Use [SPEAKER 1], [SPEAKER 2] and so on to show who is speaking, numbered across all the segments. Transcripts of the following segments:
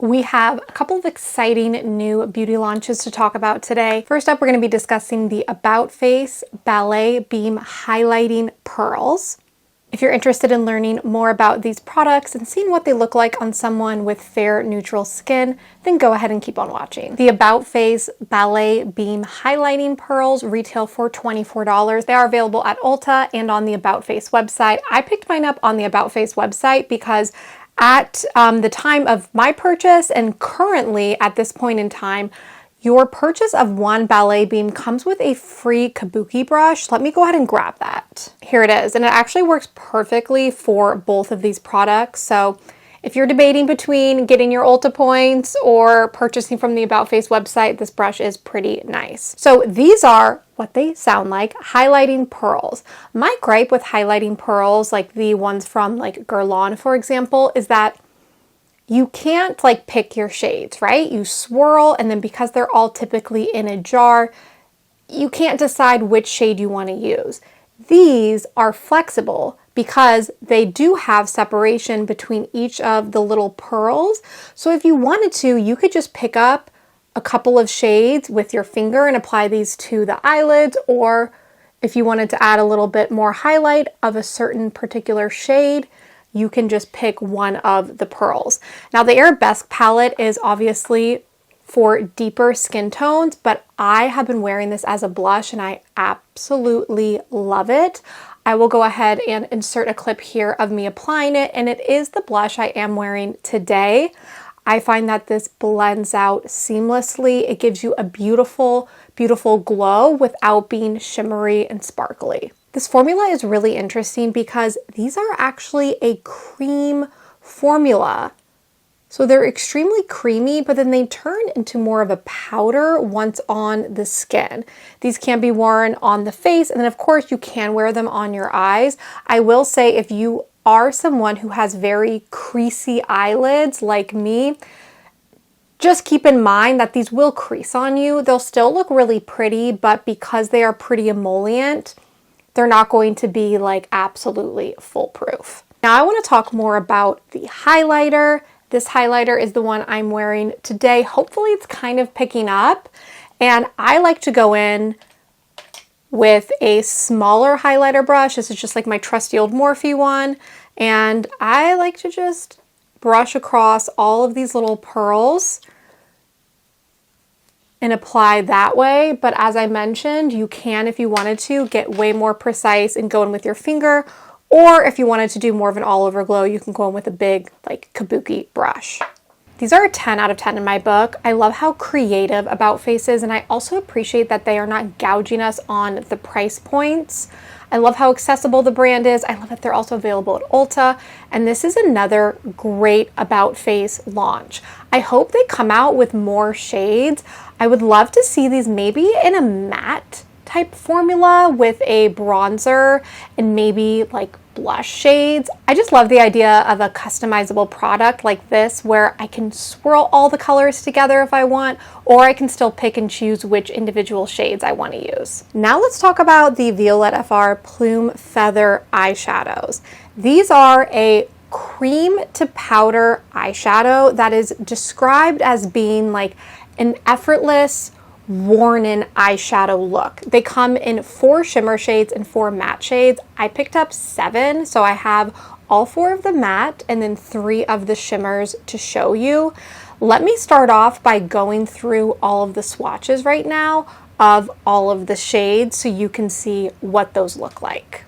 [SPEAKER 1] We have a couple of exciting new beauty launches to talk about today. First up, we're going to be discussing the About Face Ballet Beam Highlighting Pearls. If you're interested in learning more about these products and seeing what they look like on someone with fair, neutral skin, then go ahead and keep on watching. The About Face Ballet Beam Highlighting Pearls retail for $24. They are available at Ulta and on the About Face website. I picked mine up on the About Face website because at the time of my purchase and currently at this point in time, your purchase of one ballet beam comes with a free kabuki brush. Let me go ahead and grab that. Here it is, and it actually works perfectly for both of these products. So if you're debating between getting your Ulta points or purchasing from the About Face website, this brush is pretty nice. So these are what they sound like, highlighting pearls. My gripe with highlighting pearls, like the ones from like Guerlain, for example, is that you can't like pick your shades, right? You swirl, and then because they're all typically in a jar, you can't decide which shade you want to use. These are flexible because they do have separation between each of the little pearls. So if you wanted to, you could just pick up a couple of shades with your finger and apply these to the eyelids, or if you wanted to add a little bit more highlight of a certain particular shade, you can just pick one of the pearls. Now the Arabesque palette is obviously for deeper skin tones, but I have been wearing this as a blush and I absolutely love it. I will go ahead and insert a clip here of me applying it, and it is the blush I am wearing today. I find that this blends out seamlessly. It gives you a beautiful, beautiful glow without being shimmery and sparkly. This formula is really interesting because these are actually a cream formula. So they're extremely creamy, but then they turn into more of a powder once on the skin. These can be worn on the face, and then of course you can wear them on your eyes. I will say if you are someone who has very creasy eyelids like me, just keep in mind that these will crease on you. They'll still look really pretty, but because they are pretty emollient, they're not going to be like absolutely foolproof. Now I want to talk more about the highlighter. This highlighter is the one I'm wearing today. Hopefully it's kind of picking up, and I like to go in with a smaller highlighter brush. This is just like my trusty old Morphe one, and I like to just brush across all of these little pearls and apply that way. But as I mentioned, you can, if you wanted to, get way more precise and go in with your finger, or if you wanted to do more of an all-over glow, you can go in with a big like kabuki brush. These are a 10 out of 10 in my book. I love how creative About Face is, and I also appreciate that they are not gouging us on the price points. I love how accessible the brand is. I love that they're also available at Ulta, and this is another great About Face launch. I hope they come out with more shades. I would love to see these maybe in a matte type formula with a bronzer and maybe like blush shades. I just love the idea of a customizable product like this where I can swirl all the colors together if I want, or I can still pick and choose which individual shades I want to use. Now let's talk about the Violette FR Plume Feather eyeshadows. These are a cream to powder eyeshadow that is described as being like an effortless, worn-in eyeshadow look. They come in 4 shimmer shades and 4 matte shades. I picked up 7, so I have all 4 of the matte and then 3 of the shimmers to show you. Let me start off by going through all of the swatches right now of all of the shades so you can see what those look like.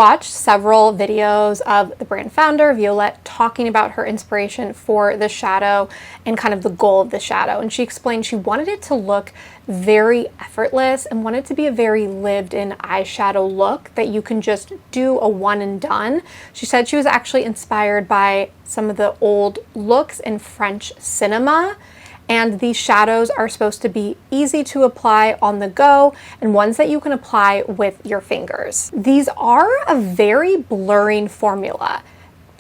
[SPEAKER 1] watched several videos of the brand founder, Violette, talking about her inspiration for the shadow and kind of the goal of the shadow. And she explained she wanted it to look very effortless and wanted it to be a very lived-in eyeshadow look that you can just do a one and done. She said she was actually inspired by some of the old looks in French cinema. And these shadows are supposed to be easy to apply on the go and ones that you can apply with your fingers. These are a very blurring formula.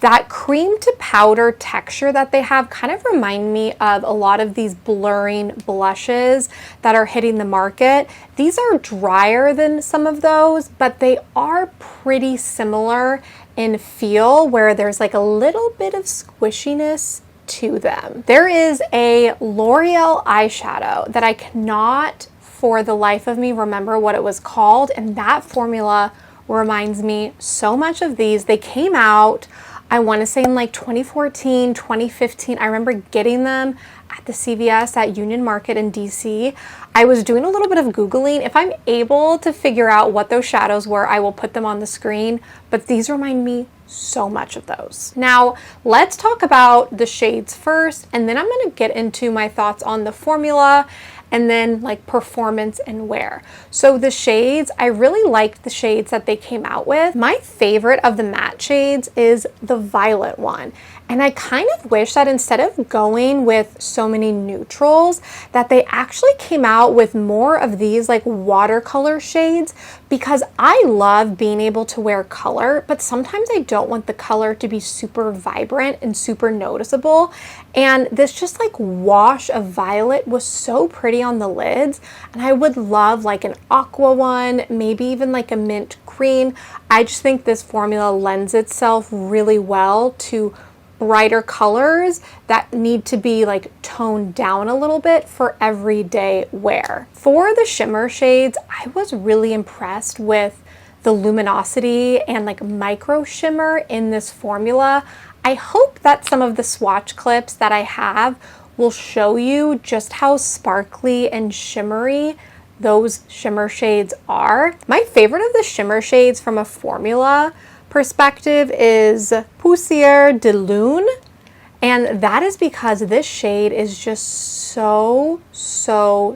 [SPEAKER 1] That cream to powder texture that they have kind of remind me of a lot of these blurring blushes that are hitting the market. These are drier than some of those, but they are pretty similar in feel, where there's like a little bit of squishiness to them. There is a L'Oreal eyeshadow that I cannot for the life of me remember what it was called, and that formula reminds me so much of these. They came out, I want to say in like 2014, 2015. I remember getting them at the CVS at Union Market in DC. I was doing a little bit of Googling. If I'm able to figure out what those shadows were, I will put them on the screen, but these remind me so much of those. Now, let's talk about the shades first, and then I'm going to get into my thoughts on the formula and then like performance and wear. So the shades, I really liked the shades that they came out with. My favorite of the matte shades is the violet one. And I kind of wish that instead of going with so many neutrals, that they actually came out with more of these like watercolor shades, because I love being able to wear color, but sometimes I don't want the color to be super vibrant and super noticeable. And this just like wash of violet was so pretty on the lids, and I would love like an aqua one, maybe even like a mint green. I just think this formula lends itself really well to brighter colors that need to be like toned down a little bit for everyday wear. For the shimmer shades, I was really impressed with the luminosity and like micro shimmer in this formula. I hope that some of the swatch clips that I have will show you just how sparkly and shimmery those shimmer shades are. My favorite of the shimmer shades from a formula perspective is Poussière de Lune, and that is because this shade is just so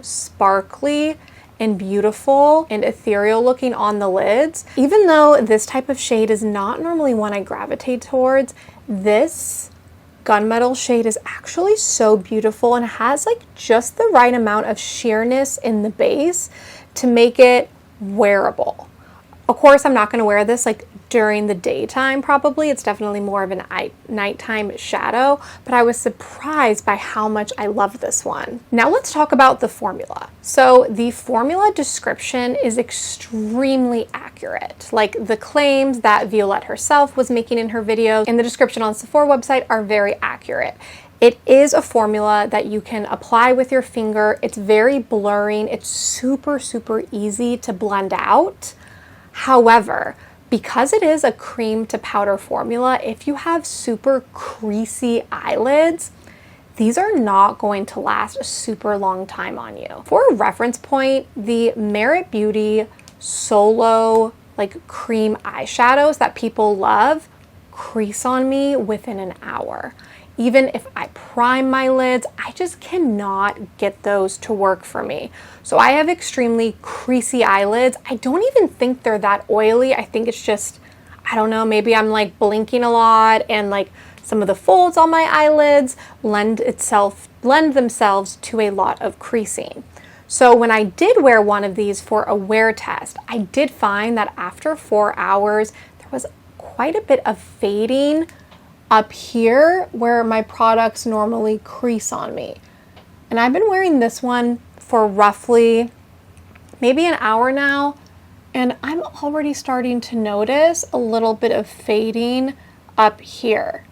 [SPEAKER 1] sparkly and beautiful and ethereal looking on the lids. Even though this type of shade is not normally one I gravitate towards, this gunmetal shade is actually so beautiful and has like just the right amount of sheerness in the base to make it wearable. Of course, I'm not going to wear this like during the daytime probably. It's definitely more of an nighttime shadow, but I was surprised by how much I love this one. Now let's talk about the formula. So the formula description is extremely accurate. Like the claims that Violette herself was making in her videos and the description on Sephora website are very accurate. It is a formula that you can apply with your finger. It's very blurring. It's super easy to blend out. However, because it is a cream to powder formula, if you have super creasy eyelids, these are not going to last a super long time on you. For a reference point, the Merit Beauty Solo like cream eyeshadows that people love crease on me within an hour. Even if I prime my lids, I just cannot get those to work for me. So I have extremely creasy eyelids. I don't even think they're that oily. I think it's just, I don't know, maybe I'm like blinking a lot and like some of the folds on my eyelids lend themselves to a lot of creasing. So when I did wear one of these for a wear test, I did find that after 4 hours, there was quite a bit of fading up here where my products normally crease on me. And I've been wearing this one for roughly maybe an hour now, and I'm already starting to notice a little bit of fading up here.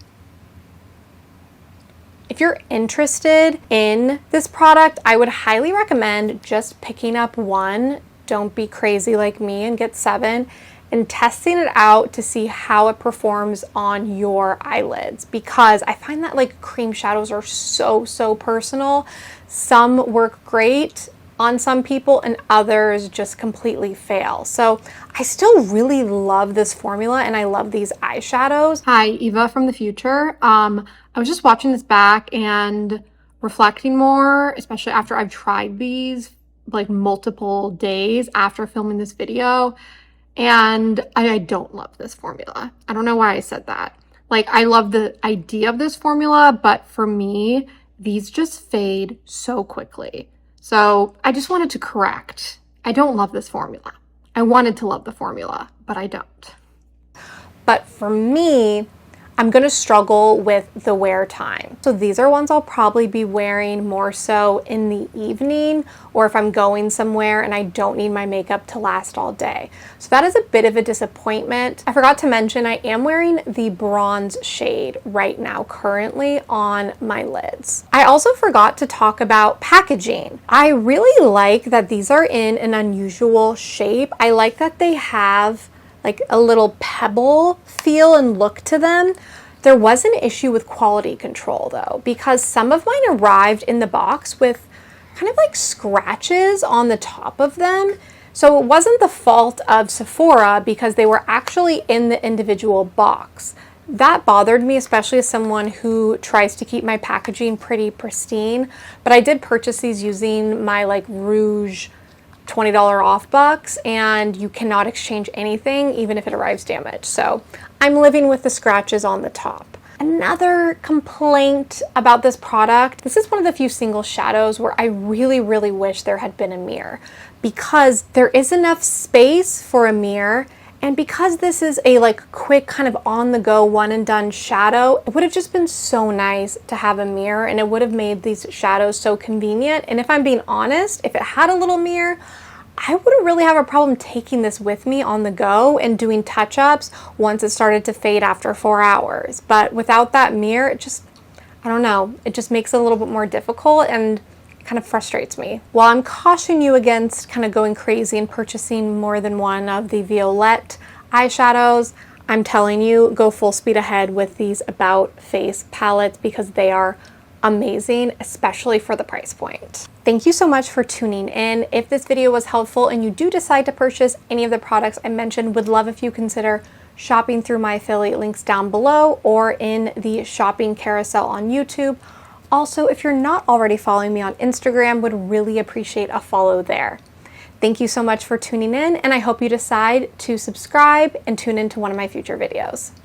[SPEAKER 1] If you're interested in this product, I would highly recommend just picking up one. Don't be crazy like me and get 7. And testing it out to see how it performs on your eyelids, because I find that like cream shadows are so personal. Some work great on some people and others just completely fail. So I still really love this formula and I love these eyeshadows. Hi, Eva from the future. I was just watching this back and reflecting more, especially after I've tried these like multiple days after filming this video. And I don't love this formula. I don't know why I said that. Like, I love the idea of this formula, but for me, these just fade so quickly. So I just wanted to correct. I don't love this formula. I wanted to love the formula, but I don't. But for me, I'm gonna struggle with the wear time. So these are ones I'll probably be wearing more so in the evening, or if I'm going somewhere and I don't need my makeup to last all day. So that is a bit of a disappointment. I forgot to mention I am wearing the bronze shade right now currently on my lids. I also forgot to talk about packaging. I really like that these are in an unusual shape. I like that they have like a little pebble feel and look to them. There was an issue with quality control though, because some of mine arrived in the box with kind of like scratches on the top of them. So it wasn't the fault of Sephora because they were actually in the individual box. That bothered me, especially as someone who tries to keep my packaging pretty pristine. But I did purchase these using my like Rouge $20 off bucks, and you cannot exchange anything even if it arrives damaged. So I'm living with the scratches on the top. Another complaint about this product, this is one of the few single shadows where I really wish there had been a mirror, because there is enough space for a mirror, and because this is a like quick kind of on the go one and done shadow, it would have just been so nice to have a mirror, and it would have made these shadows so convenient. And if I'm being honest, if it had a little mirror, I wouldn't really have a problem taking this with me on the go and doing touch-ups once it started to fade after 4 hours. But without that mirror, it just, I don't know, it just makes it a little bit more difficult and kind of frustrates me. While I'm cautioning you against kind of going crazy and purchasing more than one of the Violette eyeshadows, I'm telling you, go full speed ahead with these About Face palettes because they are amazing, especially for the price point. Thank you so much for tuning in. If this video was helpful and you do decide to purchase any of the products I mentioned, would love if you consider shopping through my affiliate links down below or in the shopping carousel on YouTube. Also, if you're not already following me on Instagram, would really appreciate a follow there. Thank you so much for tuning in, and I hope you decide to subscribe and tune into one of my future videos.